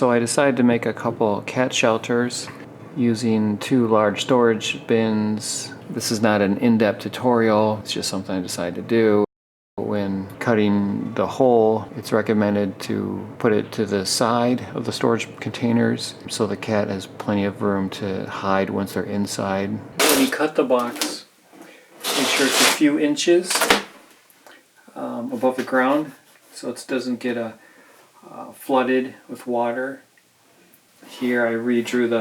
So I decided to make a couple cat shelters using 2 large storage bins. This is not an in-depth tutorial, it's just something I decided to do. When cutting the hole, it's recommended to put it to the side of the storage containers so the cat has plenty of room to hide once they're inside. When you cut the box, make sure it's a few inches above the ground so it doesn't get flooded with water. Here I redrew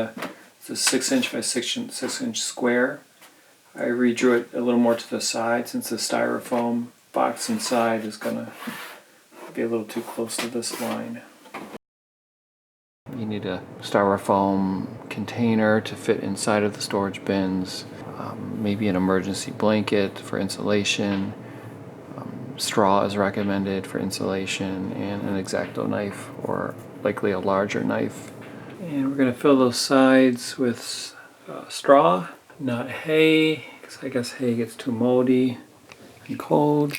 it's a 6" by 6" square. I redrew it a little more to the side since the styrofoam box inside is going to be a little too close to this line. You need a styrofoam container to fit inside of the storage bins, maybe an emergency blanket for insulation, straw is recommended for insulation, and an X-acto knife or likely a larger knife. And we're going to fill those sides with straw, not hay, because I guess hay gets too moldy and cold.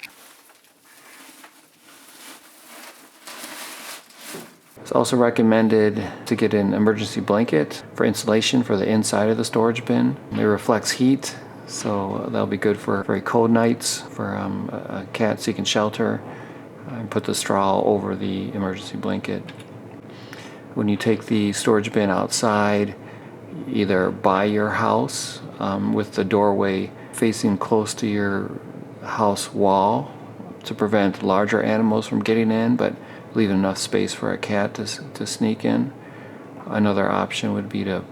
It's also recommended to get an emergency blanket for insulation for the inside of the storage bin. It reflects heat, so that'll be good for very cold nights for a cat seeking shelter. And put the straw over the emergency blanket. When you take the storage bin outside, either by your house with the doorway facing close to your house wall to prevent larger animals from getting in, but leave enough space for a cat to sneak in. Another option would be to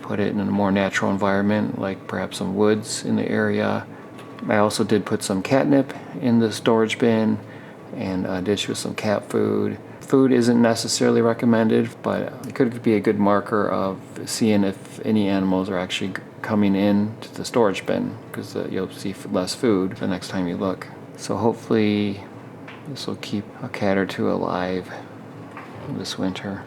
put it in a more natural environment, like perhaps some woods in the area. I also did put some catnip in the storage bin and a dish with some cat food. Food isn't necessarily recommended, but it could be a good marker of seeing if any animals are actually coming in to the storage bin, because you'll see less food the next time you look. So hopefully this will keep a cat or two alive this winter.